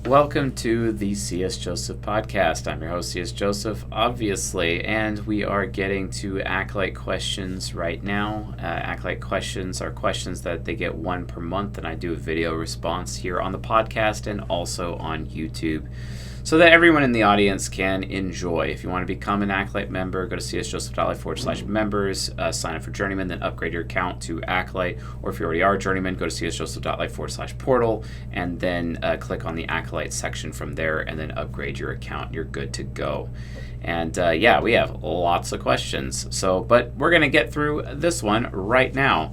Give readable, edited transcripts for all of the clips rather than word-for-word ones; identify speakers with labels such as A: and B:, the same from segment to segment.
A: Welcome to the C.S. Joseph podcast. I'm your host, C.S. Joseph, obviously, and we are getting to Acolyte questions right now. Acolyte questions are questions that they get one per month, and I do a video response here on the podcast and also on YouTube, so that everyone in the audience can enjoy. If you want to become an Acolyte member, go to csjoseph.life/members, sign up for Journeyman, then upgrade your account to Acolyte. Or if you already are Journeyman, go to csjoseph.life/portal, and then click on the Acolyte section from there, and then upgrade your account. You're good to go. And we have lots of questions. But we're going to get through this one right now.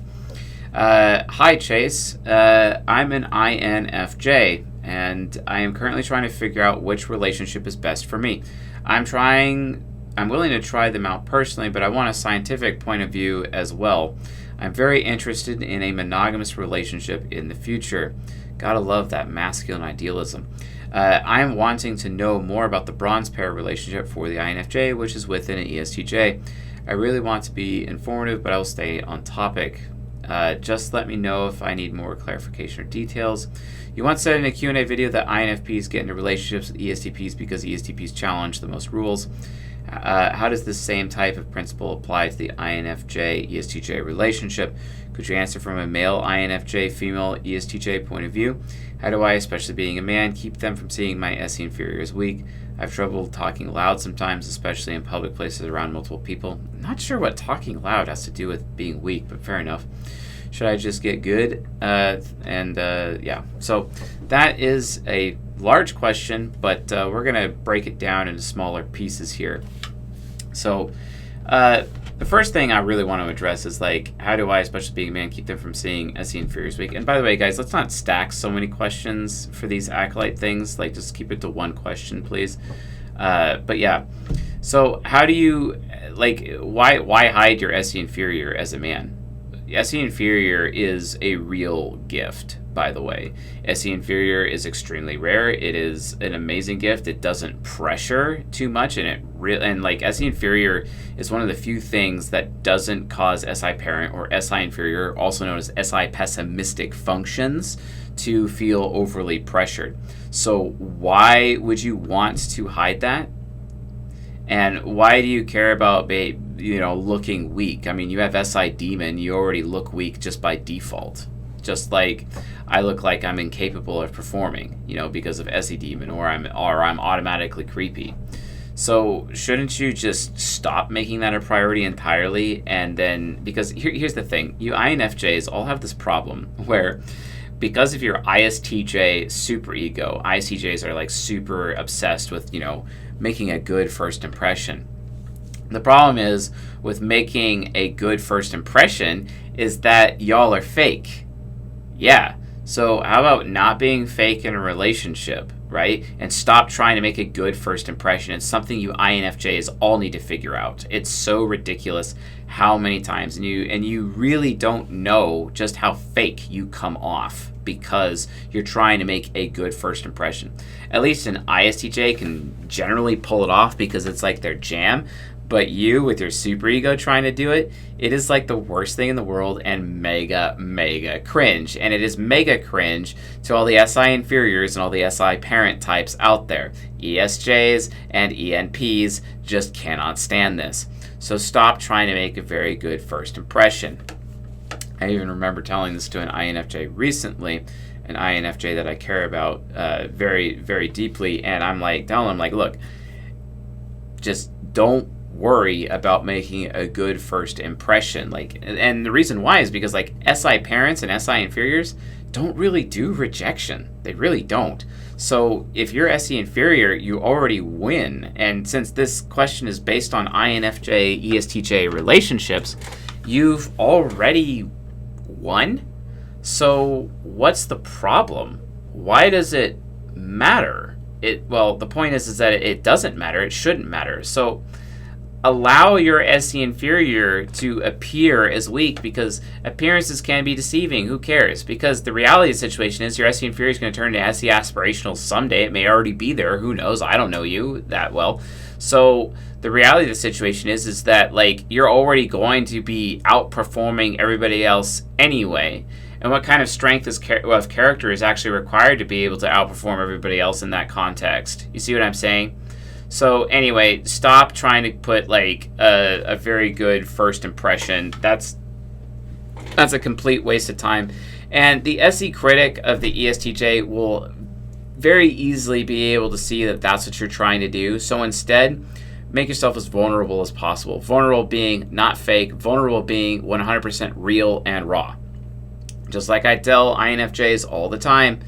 A: Hi, Chase. I'm an INFJ. And I am currently trying to figure out which relationship is best for me. I'm willing to try them out personally, but I want a scientific point of view as well. I'm very interested in a monogamous relationship in the future. Gotta love that masculine idealism. I'm wanting to know more about the bronze pair relationship for the INFJ, which is within an ESTJ. I really want to be informative, but I will stay on topic. Just let me know if I need more clarification or details. You once said in a Q&A video that INFPs get into relationships with ESTPs because ESTPs challenge the most rules. How does this same type of principle apply to the INFJ-ESTJ relationship? Could you answer from a male INFJ, female ESTJ point of view? How do I, especially being a man, keep them from seeing my SE inferior as weak? I have trouble talking loud sometimes, especially in public places around multiple people. I'm not sure what talking loud has to do with being weak, but fair enough. Should I just get good? So that is a large question, but we're going to break it down into smaller pieces here. So the first thing I really want to address is, how do I, especially being a man, keep them from seeing SE inferiors weak? And by the way, guys, let's not stack so many questions for these Acolyte things. Just keep it to one question, please. So how do you, why hide your SE inferior as a man? SE inferior is a real gift, by the way. SE inferior is extremely rare. It is an amazing gift. It doesn't pressure too much, and SE inferior is one of the few things that doesn't cause SI parent or SI inferior, also known as SI pessimistic functions, to feel overly pressured. So why would you want to hide that? And why do you care about looking weak? I mean, you have SI demon, you already look weak just by default. Just like I look like I'm incapable of performing, because of SE demon, or I'm automatically creepy. So shouldn't you just stop making that a priority entirely? And then, because here's the thing, you INFJs all have this problem where, because of your ISTJ superego, ISTJs are super obsessed with, making a good first impression. The problem is with making a good first impression is that y'all are fake. Yeah. So how about not being fake in a relationship, right? And stop trying to make a good first impression. It's something you INFJs all need to figure out. It's so ridiculous how many times, and you really don't know just how fake you come off because you're trying to make a good first impression. At least an ISTJ can generally pull it off because it's their jam. But you, with your superego trying to do it, it is the worst thing in the world and mega, mega cringe. And it is mega cringe to all the SI inferiors and all the SI parent types out there. ESJs and ENPs just cannot stand this. So stop trying to make a very good first impression. I even remember telling this to an INFJ recently, an INFJ that I care about very, very deeply. And I'm telling him, look, just don't worry about making a good first impression. And the reason why is because SI parents and SI inferiors don't really do rejection. They really don't. So if you're SE inferior, you already win. And since this question is based on INFJ ESTJ relationships, you've already won. So what's the problem? Why does it matter? The point is that it doesn't matter. It shouldn't matter. So allow your SE inferior to appear as weak, because appearances can be deceiving. Who cares? Because the reality of the situation is your SE inferior is going to turn into SE aspirational someday. It may already be there. Who knows? I don't know you that well. So the reality of the situation is that you're already going to be outperforming everybody else anyway. and what kind of strength of character is actually required to be able to outperform everybody else in that context. You see what I'm saying? So anyway, stop trying to put like a very good first impression. That's a complete waste of time. And the SE critic of the ESTJ will very easily be able to see that that's what you're trying to do. So instead, make yourself as vulnerable as possible. Vulnerable being not fake, vulnerable being 100% real and raw. Just like I tell INFJs all the time,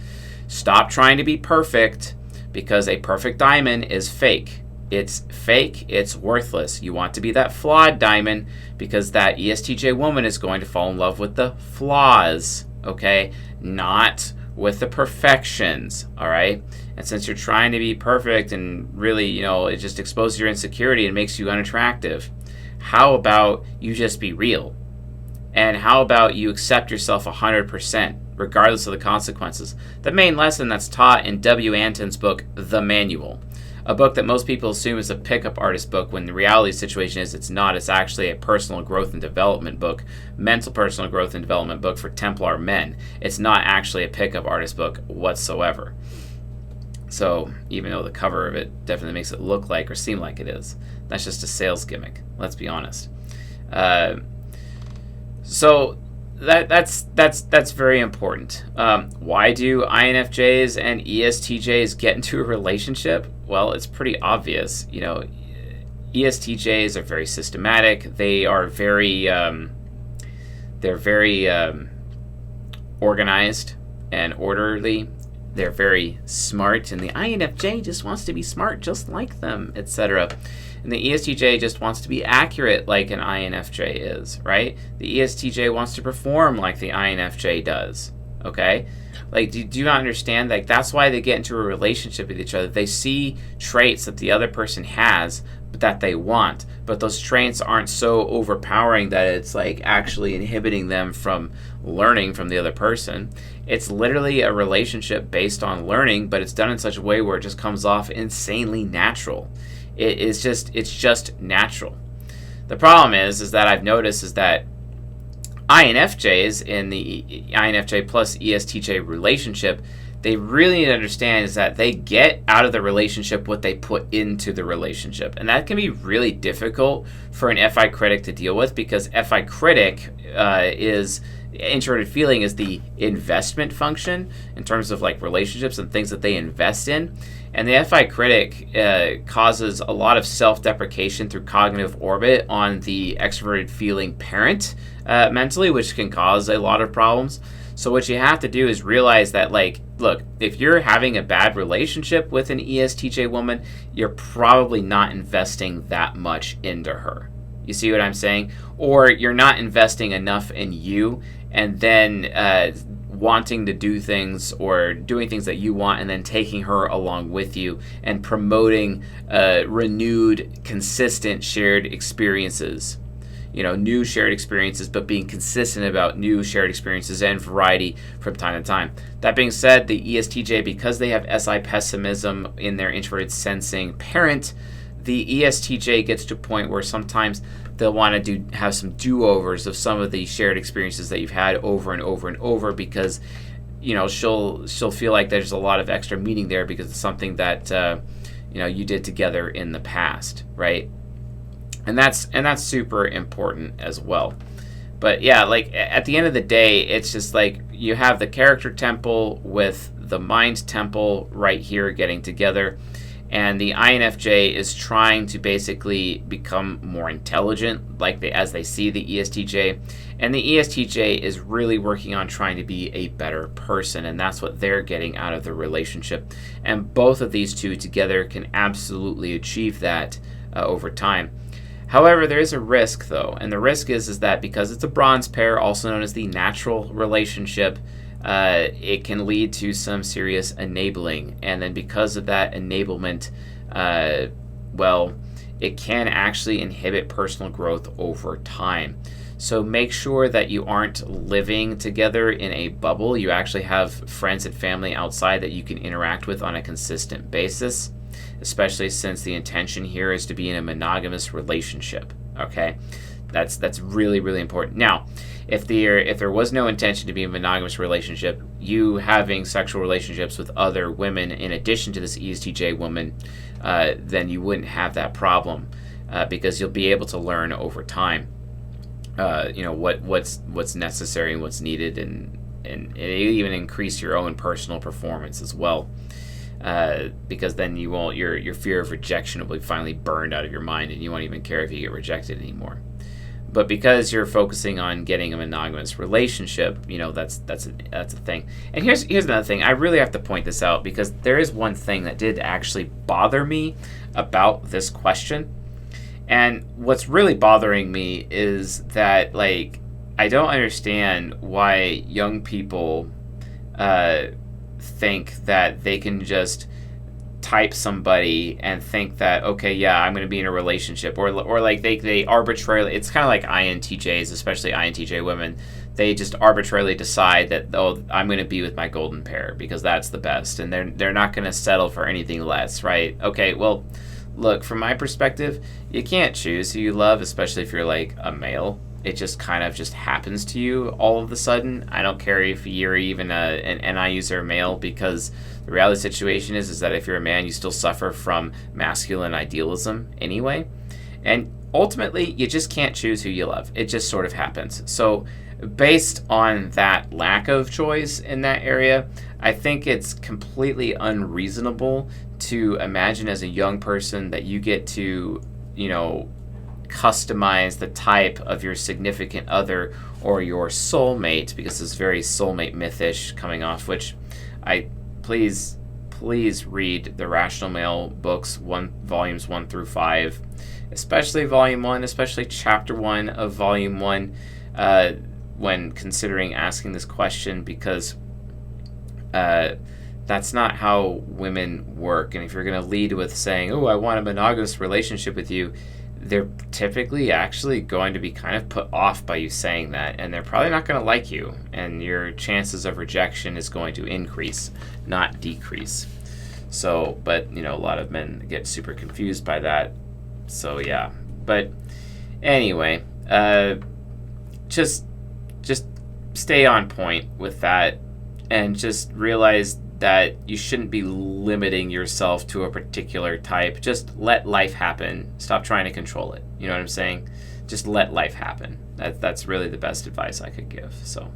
A: stop trying to be perfect, because a perfect diamond is fake. It's fake, it's worthless. You want to be that flawed diamond, because that ESTJ woman is going to fall in love with the flaws, okay? Not with the perfections, all right? And since you're trying to be perfect and really, you know, it just exposes your insecurity and makes you unattractive, how about you just be real? And how about you accept yourself 100%, regardless of the consequences? The main lesson that's taught in W. Anton's book, The Manual, a book that most people assume is a pickup artist book, when the reality situation is it's not. It's actually a personal growth and development book, mental personal growth and development book for Templar men. It's not actually a pickup artist book whatsoever. So even though the cover of it definitely makes it look like or seem like it is, that's just a sales gimmick. Let's be honest. So that's very important. Why do INFJs and ESTJs get into a relationship? Well, it's pretty obvious. You know, ESTJs are very systematic. They are very organized and orderly. They're very smart, and the INFJ just wants to be smart just like them, etc. And the ESTJ just wants to be accurate like an INFJ is, right? The ESTJ wants to perform like the INFJ does, okay? Like, do you not understand? Like, that's why they get into a relationship with each other. They see traits that the other person has, but that they want. But those traits aren't so overpowering that it's, like, actually inhibiting them from learning from the other person. It's literally a relationship based on learning, but it's done in such a way where it just comes off insanely natural. It's just natural. The problem is that I've noticed is that INFJs in the INFJ plus ESTJ relationship, they really need to understand is that they get out of the relationship what they put into the relationship. And that can be really difficult for an FI critic to deal with, because FI critic is introverted feeling is the investment function in terms of like relationships and things that they invest in. And the FI critic causes a lot of self-deprecation through cognitive orbit on the extroverted feeling parent mentally, which can cause a lot of problems. So what you have to do is realize that, like, look, if you're having a bad relationship with an ESTJ woman, you're probably not investing that much into her. You see what I'm saying? Or you're not investing enough in you, and then wanting to do things or doing things that you want and then taking her along with you and promoting renewed, consistent shared experiences. You know, new shared experiences, but being consistent about new shared experiences and variety from time to time. That being said, the ESTJ, because they have SI pessimism in their introverted sensing parent, the ESTJ gets to a point where sometimes they'll want to have some do-overs of some of the shared experiences that you've had over and over and over, because, you know, she'll feel like there's a lot of extra meaning there because it's something that you know, you did together in the past, right? And that's super important as well. But yeah, like at the end of the day, it's just like you have the character temple with the mind temple right here getting together. And the INFJ is trying to basically become more intelligent, like as they see the ESTJ. And the ESTJ is really working on trying to be a better person, and that's what they're getting out of the relationship. And both of these two together can absolutely achieve that over time. However, there is a risk, though, and the risk is that because it's a bronze pair, also known as the natural relationship, it can lead to some serious enabling. And then because of that enablement, well, it can actually inhibit personal growth over time. So make sure that you aren't living together in a bubble. You actually have friends and family outside that you can interact with on a consistent basis, especially since the intention here is to be in a monogamous relationship, okay? That's really, really important. Now, if there was no intention to be a monogamous relationship, you having sexual relationships with other women in addition to this ESTJ woman, then you wouldn't have that problem, because you'll be able to learn over time, what's necessary and what's needed, and it even increase your own personal performance as well. Because then you won't, your fear of rejection will be finally burned out of your mind, and you won't even care if you get rejected anymore. But because you're focusing on getting a monogamous relationship, that's a thing. And here's another thing. I really have to point this out, because there is one thing that did actually bother me about this question. And what's really bothering me is that, like, I don't understand why young people think that they can just type somebody and think that, okay, yeah, I'm going to be in a relationship, or like they arbitrarily, it's kind of like INTJs, especially INTJ women, they just arbitrarily decide that, oh, I'm going to be with my golden pair because that's the best, and they're not going to settle for anything less, right? Okay, well, look, from my perspective, you can't choose who you love, especially if you're like a male. It just kind of just happens to you all of a sudden. I don't care if you're even an NI user male, because the reality situation is that if you're a man, you still suffer from masculine idealism anyway. And ultimately, you just can't choose who you love. It just sort of happens. So based on that lack of choice in that area, I think it's completely unreasonable to imagine as a young person that you get to, customize the type of your significant other or your soulmate, because it's very soulmate mythish coming off, which please read the Rational Male books, volumes 1 through 5, especially volume 1, especially chapter 1 of volume 1, when considering asking this question, because that's not how women work. And if you're going to lead with saying, oh, I want a monogamous relationship with you, they're typically actually going to be kind of put off by you saying that, and they're probably not going to like you, and your chances of rejection is going to increase, not decrease. So, but a lot of men get super confused by that. So yeah, but anyway, just stay on point with that, and just realize that you shouldn't be limiting yourself to a particular type. Just let life happen. Stop trying to control it. You know what I'm saying? Just let life happen. That's really the best advice I could give. So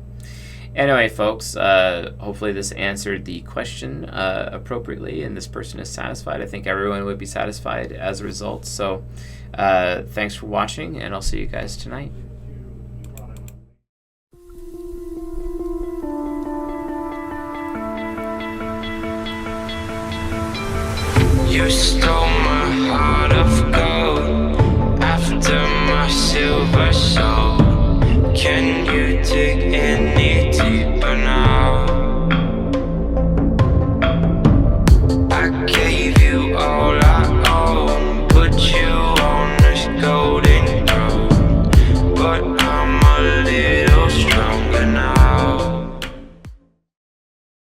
A: anyway, folks, hopefully this answered the question appropriately, and this person is satisfied. I think everyone would be satisfied as a result. So thanks for watching, and I'll see you guys tonight.
B: You stole